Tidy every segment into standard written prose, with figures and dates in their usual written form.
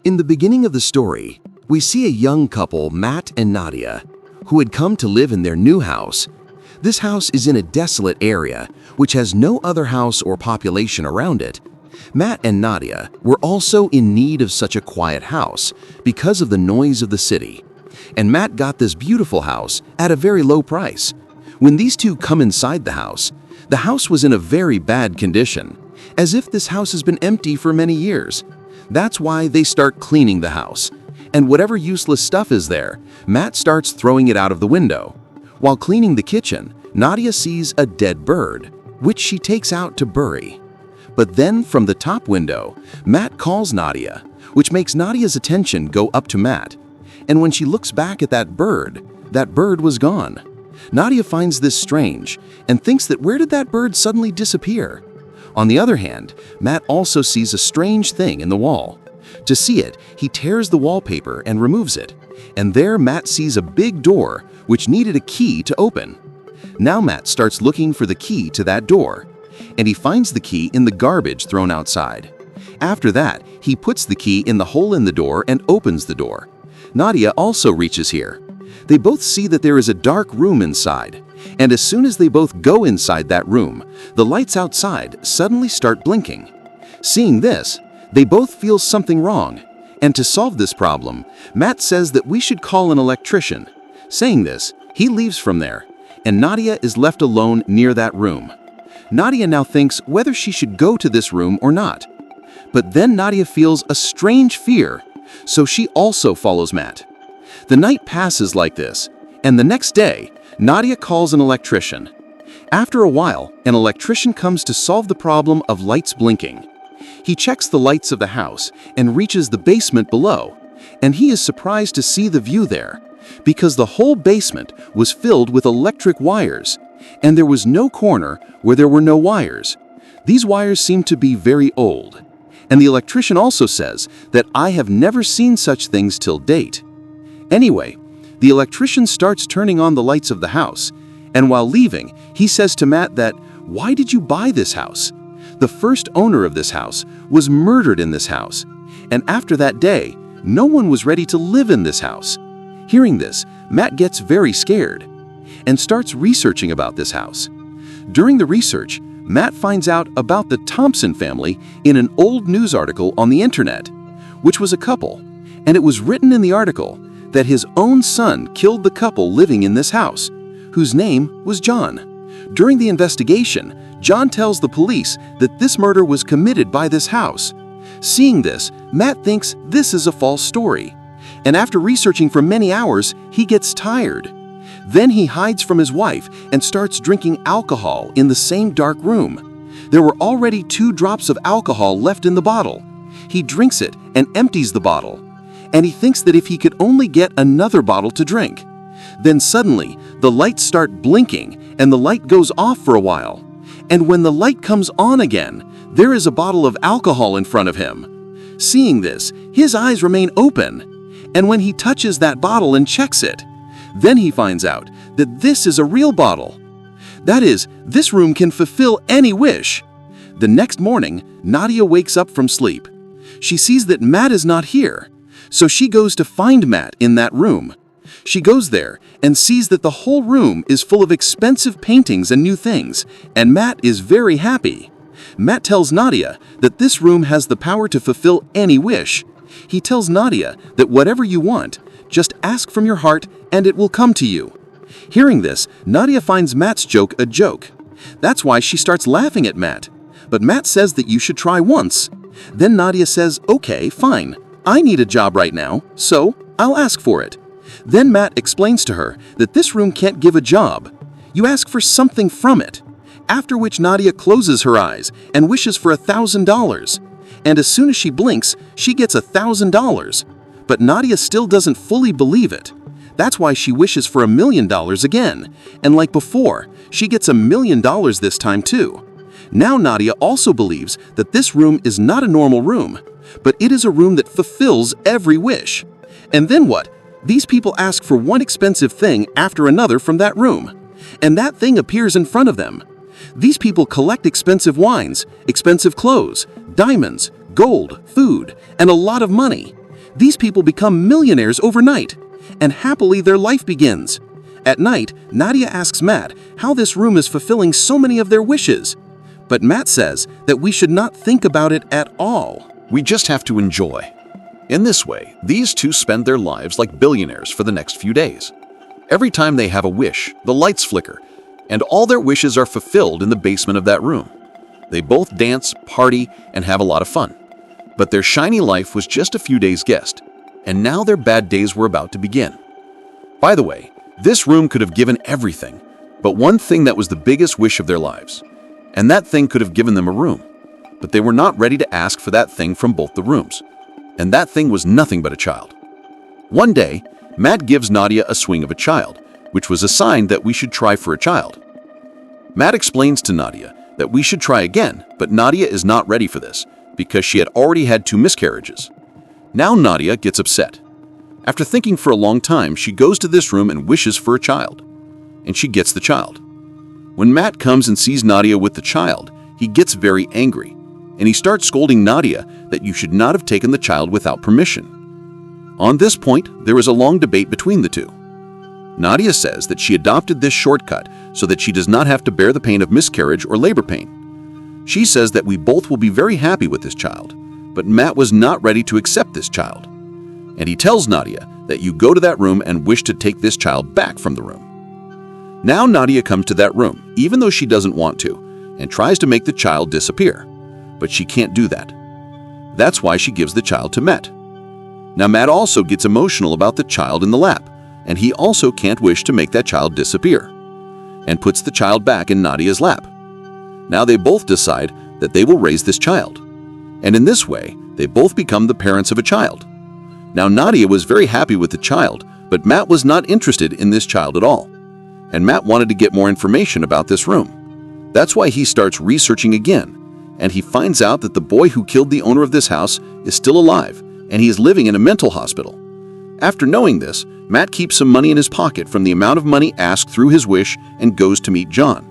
In the beginning of the story, we see a young couple, Matt and Nadia, who had come to live in their new house. This house is in a desolate area, which has no other house or population around it. Matt and Nadia were also in need of such a quiet house because of the noise of the city. And Matt got this beautiful house at a very low price. When these two come inside the house was in a very bad condition, as if this house has been empty for many years. That's why they start cleaning the house. And whatever useless stuff is there, Matt starts throwing it out of the window. While cleaning the kitchen, Nadia sees a dead bird, which she takes out to bury. But then from the top window, Matt calls Nadia, which makes Nadia's attention go up to Matt. And when she looks back at that bird was gone. Nadia finds this strange and thinks that where did that bird suddenly disappear? On the other hand, Matt also sees a strange thing in the wall. To see it, he tears the wallpaper and removes it. And there Matt sees a big door which needed a key to open. Now Matt starts looking for the key to that door, and he finds the key in the garbage thrown outside. After that, he puts the key in the hole in the door and opens the door. Nadia also reaches here. They both see that there is a dark room inside, and as soon as they both go inside that room, the lights outside suddenly start blinking. Seeing this, they both feel something wrong, and to solve this problem, Matt says that we should call an electrician. Saying this, he leaves from there, and Nadia is left alone near that room. Nadia now thinks whether she should go to this room or not. But then Nadia feels a strange fear, so she also follows Matt. The night passes like this, and the next day, Nadia calls an electrician. After a while, an electrician comes to solve the problem of lights blinking. He checks the lights of the house and reaches the basement below, and he is surprised to see the view there, because the whole basement was filled with electric wires, and there was no corner where there were no wires. These wires seem to be very old, and the electrician also says that I have never seen such things till date. Anyway, the electrician starts turning on the lights of the house, and while leaving, he says to Matt that, "Why did you buy this house? The first owner of this house was murdered in this house, and after that day, no one was ready to live in this house." Hearing this, Matt gets very scared and starts researching about this house. During the research, Matt finds out about the Thompson family in an old news article on the internet, which was a couple, and it was written in the article that his own son killed the couple living in this house, whose name was John. During the investigation, John tells the police that this murder was committed by this house. Seeing this, Matt thinks this is a false story, and after researching for many hours, he gets tired. Then he hides from his wife and starts drinking alcohol in the same dark room. There were already 2 drops of alcohol left in the bottle. He drinks it and empties the bottle, and he thinks that if he could only get another bottle to drink. Then suddenly, the lights start blinking and the light goes off for a while. And when the light comes on again, there is a bottle of alcohol in front of him. Seeing this, his eyes remain open, and when he touches that bottle and checks it, then he finds out that this is a real bottle. That is, this room can fulfill any wish. The next morning, Nadia wakes up from sleep. She sees that Matt is not here, so she goes to find Matt in that room. She goes there and sees that the whole room is full of expensive paintings and new things, and Matt is very happy. Matt tells Nadia that this room has the power to fulfill any wish. He tells Nadia that whatever you want, just ask from your heart and it will come to you. Hearing this, Nadia finds Matt's joke a joke. That's why she starts laughing at Matt. But Matt says that you should try once. Then Nadia says, "Okay, fine. I need a job right now, so I'll ask for it." Then Matt explains to her that this room can't give a job. You ask for something from it. After which Nadia closes her eyes and wishes for $1,000. And as soon as she blinks, she gets $1,000. But Nadia still doesn't fully believe it. That's why she wishes for $1 million again. And like before, she gets $1 million this time too. Now Nadia also believes that this room is not a normal room, but it is a room that fulfills every wish. And then what? These people ask for one expensive thing after another from that room, and that thing appears in front of them. These people collect expensive wines, expensive clothes, diamonds, gold, food, and a lot of money. These people become millionaires overnight, and happily their life begins. At night, Nadia asks Matt how this room is fulfilling so many of their wishes. But Matt says that we should not think about it at all. We just have to enjoy. In this way, these two spend their lives like billionaires for the next few days. Every time they have a wish, the lights flicker, and all their wishes are fulfilled in the basement of that room. They both dance, party, and have a lot of fun. But their shiny life was just a few days guessed, and now their bad days were about to begin. By the way, this room could have given everything, but one thing that was the biggest wish of their lives. And that thing could have given them a room. But they were not ready to ask for that thing from both the rooms. And that thing was nothing but a child. One day, Matt gives Nadia a swing of a child, which was a sign that we should try for a child. Matt explains to Nadia that we should try again, but Nadia is not ready for this because she had already had 2 miscarriages. Now Nadia gets upset. After thinking for a long time, she goes to this room and wishes for a child. And she gets the child. When Matt comes and sees Nadia with the child, he gets very angry, and he starts scolding Nadia that you should not have taken the child without permission. On this point, there is a long debate between the two. Nadia says that she adopted this shortcut so that she does not have to bear the pain of miscarriage or labor pain. She says that we both will be very happy with this child, but Matt was not ready to accept this child. And he tells Nadia that you go to that room and wish to take this child back from the room. Now Nadia comes to that room, even though she doesn't want to, and tries to make the child disappear. But she can't do that. That's why she gives the child to Matt. Now Matt also gets emotional about the child in the lap, and he also can't wish to make that child disappear, and puts the child back in Nadia's lap. Now they both decide that they will raise this child, and in this way, they both become the parents of a child. Now Nadia was very happy with the child, but Matt was not interested in this child at all. And Matt wanted to get more information about this room. That's why he starts researching again, and he finds out that the boy who killed the owner of this house is still alive, and he is living in a mental hospital. After knowing this, Matt keeps some money in his pocket from the amount of money asked through his wish and goes to meet John.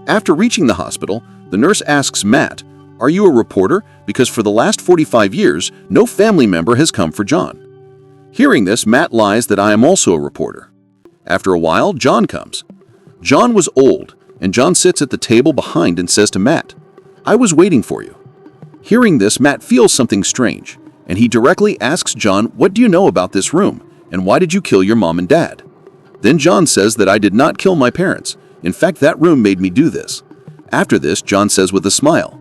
After reaching the hospital, the nurse asks Matt, "Are you a reporter? Because for the last 45 years, no family member has come for John." Hearing this, Matt lies that I am also a reporter. After a while, John comes. John was old, and John sits at the table behind and says to Matt, "I was waiting for you." Hearing this, Matt feels something strange, and he directly asks John, "What do you know about this room, and why did you kill your mom and dad?" Then John says that I did not kill my parents. In fact, that room made me do this. After this, John says with a smile,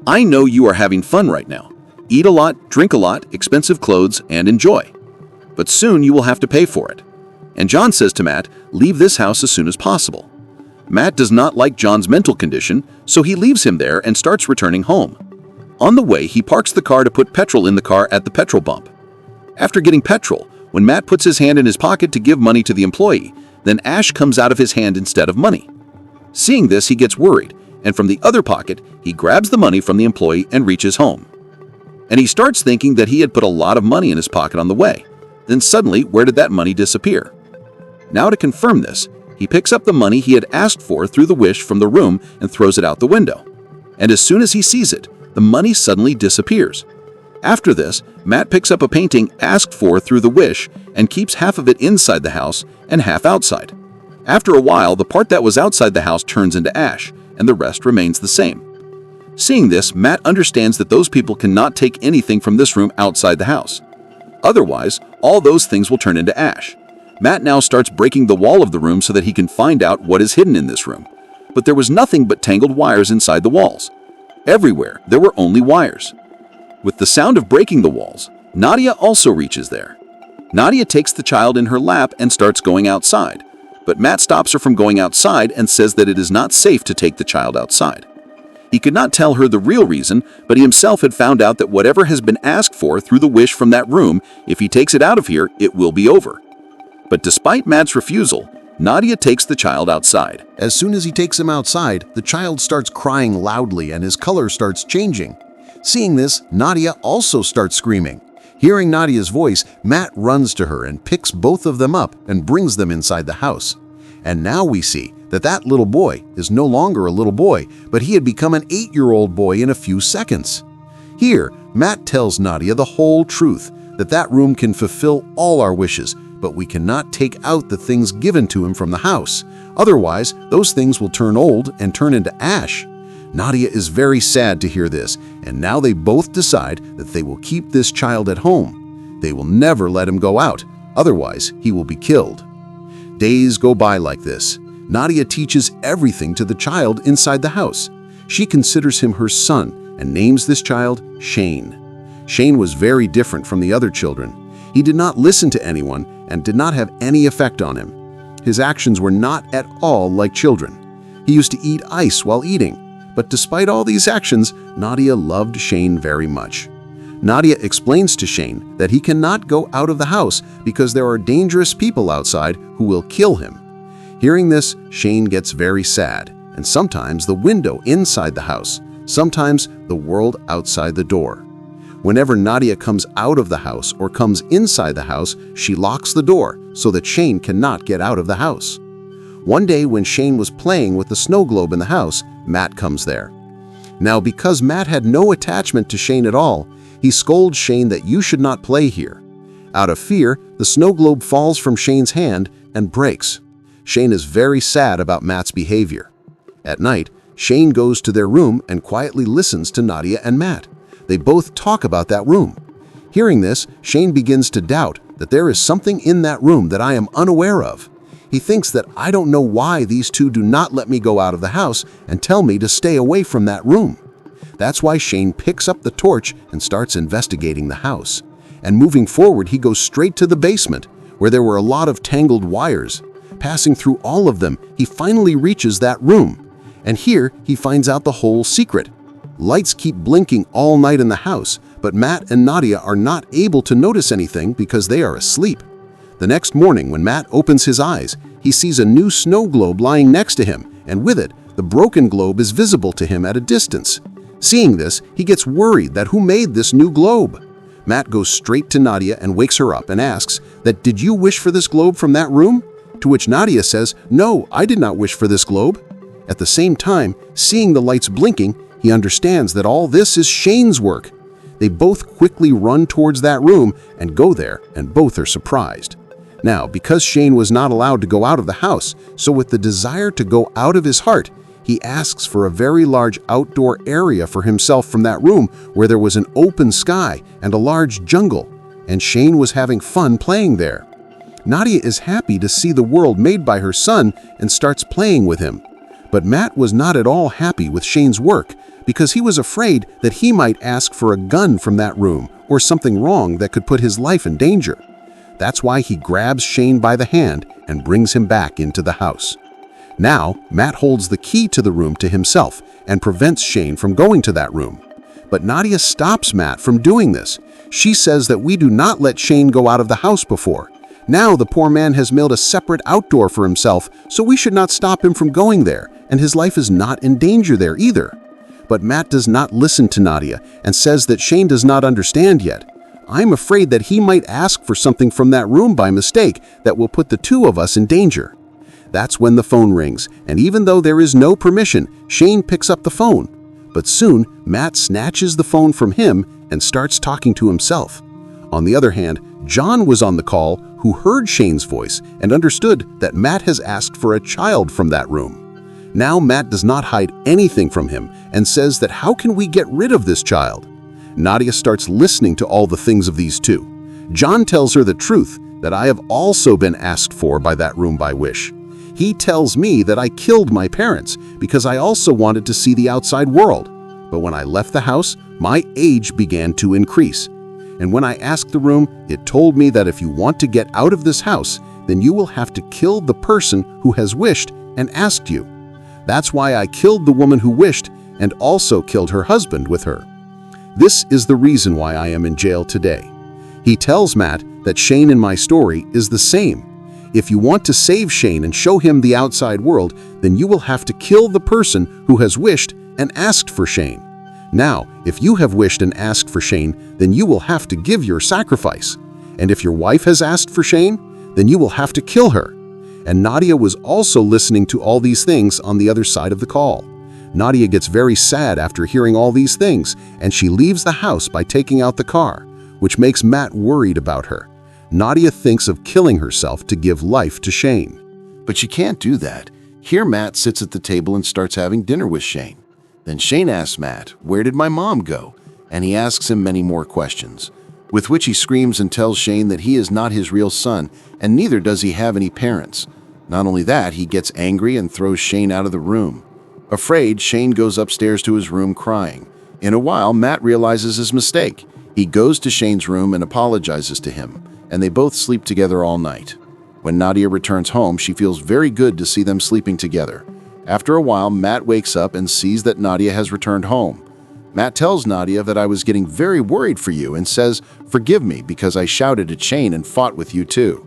"I know you are having fun right now. Eat a lot, drink a lot, expensive clothes, and enjoy. But soon you will have to pay for it." And John says to Matt, "Leave this house as soon as possible." Matt does not like John's mental condition, so he leaves him there and starts returning home. On the way, he parks the car to put petrol in the car at the petrol pump. After getting petrol, when Matt puts his hand in his pocket to give money to the employee, then ash comes out of his hand instead of money. Seeing this, he gets worried, and from the other pocket, he grabs the money from the employee and reaches home. And he starts thinking that he had put a lot of money in his pocket on the way. Then suddenly, where did that money disappear? Now to confirm this, he picks up the money he had asked for through the wish from the room and throws it out the window. And as soon as he sees it, the money suddenly disappears. After this, Matt picks up a painting asked for through the wish and keeps half of it inside the house and half outside. After a while, the part that was outside the house turns into ash, and the rest remains the same. Seeing this, Matt understands that those people cannot take anything from this room outside the house. Otherwise, all those things will turn into ash. Matt now starts breaking the wall of the room so that he can find out what is hidden in this room. But there was nothing but tangled wires inside the walls. Everywhere, there were only wires. With the sound of breaking the walls, Nadia also reaches there. Nadia takes the child in her lap and starts going outside. But Matt stops her from going outside and says that it is not safe to take the child outside. He could not tell her the real reason, but he himself had found out that whatever has been asked for through the wish from that room, if he takes it out of here, it will be over. But despite Matt's refusal, Nadia takes the child outside. As soon as he takes him outside, the child starts crying loudly and his color starts changing. Seeing this, Nadia also starts screaming. Hearing Nadia's voice, Matt runs to her and picks both of them up and brings them inside the house. And now we see that that little boy is no longer a little boy, but he had become an 8-year-old boy in a few seconds. Here, Matt tells Nadia the whole truth, that that room can fulfill all our wishes, but we cannot take out the things given to him from the house. Otherwise, those things will turn old and turn into ash. Nadia is very sad to hear this, and now they both decide that they will keep this child at home. They will never let him go out, otherwise he will be killed. Days go by like this. Nadia teaches everything to the child inside the house. She considers him her son and names this child Shane. Shane was very different from the other children. He did not listen to anyone and did not have any effect on him. His actions were not at all like children. He used to eat ice while eating, but despite all these actions, Nadia loved Shane very much. Nadia explains to Shane that he cannot go out of the house because there are dangerous people outside who will kill him. Hearing this, Shane gets very sad, and sometimes the window inside the house, sometimes the world outside the door. Whenever Nadia comes out of the house or comes inside the house, she locks the door so that Shane cannot get out of the house. One day when Shane was playing with the snow globe in the house, Matt comes there. Now, because Matt had no attachment to Shane at all, he scolds Shane that you should not play here. Out of fear, the snow globe falls from Shane's hand and breaks. Shane is very sad about Matt's behavior. At night, Shane goes to their room and quietly listens to Nadia and Matt. They both talk about that room. Hearing this, Shane begins to doubt that there is something in that room that I am unaware of. He thinks that I don't know why these two do not let me go out of the house and tell me to stay away from that room. That's why Shane picks up the torch and starts investigating the house. And moving forward, he goes straight to the basement, where there were a lot of tangled wires. Passing through all of them, he finally reaches that room. And here, he finds out the whole secret. Lights keep blinking all night in the house, but Matt and Nadia are not able to notice anything because they are asleep. The next morning, when Matt opens his eyes, he sees a new snow globe lying next to him, and with it, the broken globe is visible to him at a distance. Seeing this, he gets worried that who made this new globe. Matt goes straight to Nadia and wakes her up and asks that, "Did you wish for this globe from that room?" To which Nadia says, "No, I did not wish for this globe." At the same time, seeing the lights blinking, he understands that all this is Shane's work. They both quickly run towards that room and go there, and both are surprised. Now, because Shane was not allowed to go out of the house, so with the desire to go out of his heart, he asks for a very large outdoor area for himself from that room where there was an open sky and a large jungle, and Shane was having fun playing there. Nadia is happy to see the world made by her son and starts playing with him. But Matt was not at all happy with Shane's work because he was afraid that he might ask for a gun from that room or something wrong that could put his life in danger. That's why he grabs Shane by the hand and brings him back into the house. Now, Matt holds the key to the room to himself and prevents Shane from going to that room. But Nadia stops Matt from doing this. She says that we do not let Shane go out of the house before. Now the poor man has made a separate outdoor for himself, so we should not stop him from going there, and his life is not in danger there either. But Matt does not listen to Nadia and says that Shane does not understand yet. I'm afraid that he might ask for something from that room by mistake that will put the two of us in danger. That's when the phone rings, and even though there is no permission, Shane picks up the phone. But soon, Matt snatches the phone from him and starts talking to himself. On the other hand, John was on the call, who heard Shane's voice and understood that Matt has asked for a child from that room. Now Matt does not hide anything from him and says that how can we get rid of this child? Nadia starts listening to all the things of these two. John tells her the truth, that I have also been asked for by that room by wish. He tells me that I killed my parents because I also wanted to see the outside world. But when I left the house, my age began to increase. And when I asked the room, it told me that if you want to get out of this house, then you will have to kill the person who has wished and asked you. That's why I killed the woman who wished and also killed her husband with her. This is the reason why I am in jail today. He tells Matt that Shane in my story is the same. If you want to save Shane and show him the outside world, then you will have to kill the person who has wished and asked for Shane. Now, if you have wished and asked for Shane, then you will have to give your sacrifice. And if your wife has asked for Shane, then you will have to kill her. And Nadia was also listening to all these things on the other side of the call. Nadia gets very sad after hearing all these things, and she leaves the house by taking out the car. which makes Matt worried about her. Nadia thinks of killing herself to give life to Shane. But she can't do that. Here Matt sits at the table and starts having dinner with Shane. Then Shane asks Matt, "Where did my mom go?" And he asks him many more questions, with which he screams and tells Shane that he is not his real son, and neither does he have any parents. Not only that, he gets angry and throws Shane out of the room. Afraid, Shane goes upstairs to his room crying. In a while, Matt realizes his mistake. He goes to Shane's room and apologizes to him, and they both sleep together all night. When Nadia returns home, she feels very good to see them sleeping together. After a while, Matt wakes up and sees that Nadia has returned home. Matt tells Nadia that I was getting very worried for you and says, "Forgive me because I shouted at Shane and fought with you too."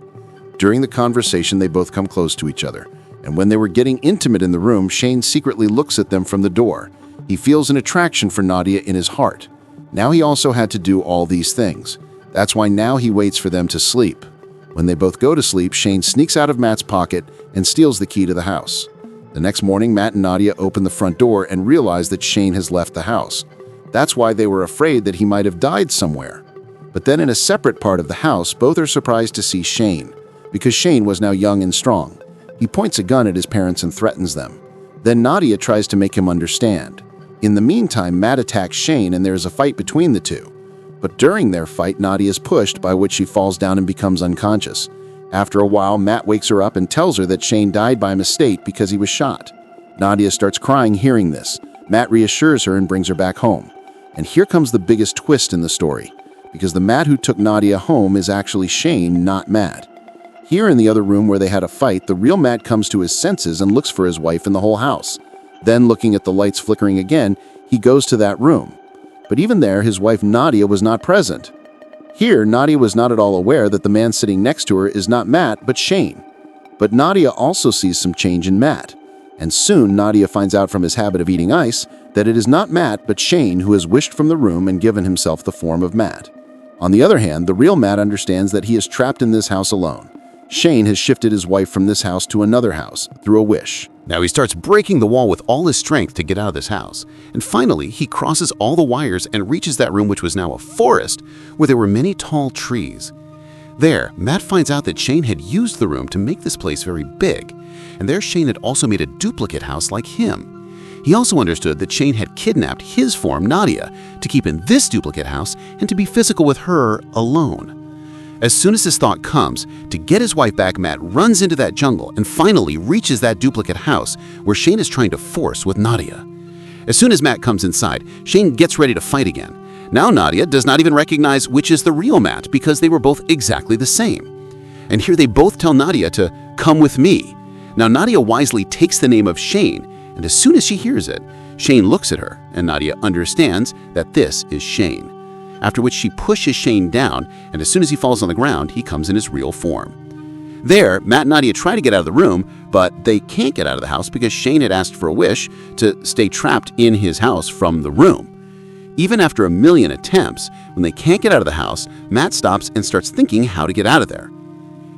During the conversation, they both come close to each other, and when they were getting intimate in the room, Shane secretly looks at them from the door. He feels an attraction for Nadia in his heart. Now he also had to do all these things. That's why now he waits for them to sleep. When they both go to sleep, Shane sneaks out of Matt's pocket and steals the key to the house. The next morning, Matt and Nadia open the front door and realize that Shane has left the house. That's why they were afraid that he might have died somewhere. But then in a separate part of the house, both are surprised to see Shane, because Shane was now young and strong. He points a gun at his parents and threatens them. Then Nadia tries to make him understand. In the meantime, Matt attacks Shane and there is a fight between the two. But during their fight, Nadia is pushed, by which she falls down and becomes unconscious. After a while, Matt wakes her up and tells her that Shane died by mistake because he was shot. Nadia starts crying hearing this. Matt reassures her and brings her back home. And here comes the biggest twist in the story, because the Matt who took Nadia home is actually Shane, not Matt. Here in the other room where they had a fight, the real Matt comes to his senses and looks for his wife in the whole house. Then, looking at the lights flickering again, he goes to that room. But even there, his wife Nadia was not present. Here, Nadia was not at all aware that the man sitting next to her is not Matt, but Shane. But Nadia also sees some change in Matt. And soon, Nadia finds out from his habit of eating ice that it is not Matt, but Shane who has wished from the room and given himself the form of Matt. On the other hand, the real Matt understands that he is trapped in this house alone. Shane has shifted his wife from this house to another house through a wish. Now he starts breaking the wall with all his strength to get out of this house. And finally, he crosses all the wires and reaches that room, which was now a forest where there were many tall trees. There, Matt finds out that Shane had used the room to make this place very big. And there Shane had also made a duplicate house like him. He also understood that Shane had kidnapped his form, Nadia, to keep in this duplicate house and to be physical with her alone. As soon as this thought comes, to get his wife back, Matt runs into that jungle and finally reaches that duplicate house where Shane is trying to force with Nadia. As soon as Matt comes inside, Shane gets ready to fight again. Now Nadia does not even recognize which is the real Matt because they were both exactly the same. And here they both tell Nadia to come with me. Now Nadia wisely takes the name of Shane, and as soon as she hears it, Shane looks at her and Nadia understands that this is Shane. After which she pushes Shane down, and as soon as he falls on the ground, he comes in his real form. There, Matt and Nadia try to get out of the room, but they can't get out of the house because Shane had asked for a wish to stay trapped in his house from the room. Even after a million attempts, when they can't get out of the house, Matt stops and starts thinking how to get out of there.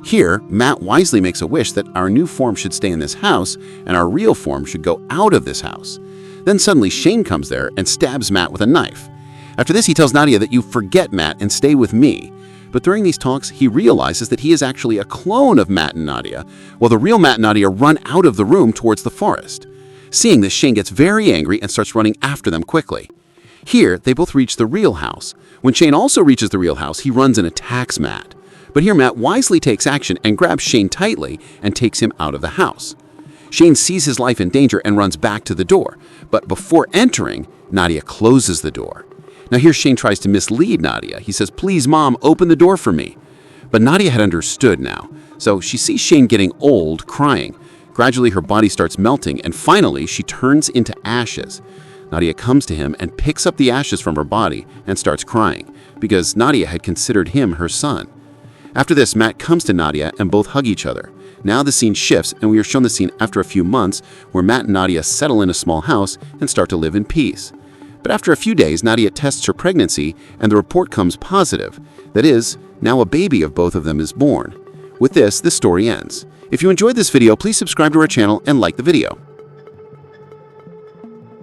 Here, Matt wisely makes a wish that our new form should stay in this house and our real form should go out of this house. Then suddenly Shane comes there and stabs Matt with a knife. After this, he tells Nadia that you forget Matt and stay with me. But during these talks, he realizes that he is actually a clone of Matt and Nadia, while the real Matt and Nadia run out of the room towards the forest. Seeing this, Shane gets very angry and starts running after them quickly. Here, they both reach the real house. When Shane also reaches the real house, he runs and attacks Matt. But here, Matt wisely takes action and grabs Shane tightly and takes him out of the house. Shane sees his life in danger and runs back to the door. But before entering, Nadia closes the door. Now here Shane tries to mislead Nadia. He says, "Please, Mom, open the door for me." But Nadia had understood now. So she sees Shane getting old, crying. Gradually her body starts melting, and finally she turns into ashes. Nadia comes to him and picks up the ashes from her body and starts crying, because Nadia had considered him her son. After this, Matt comes to Nadia and both hug each other. Now the scene shifts, and we are shown the scene after a few months where Matt and Nadia settle in a small house and start to live in peace. But after a few days, Nadia tests her pregnancy and the report comes positive. That is, now a baby of both of them is born. With this story ends. If you enjoyed this video, please subscribe to our channel and like the video.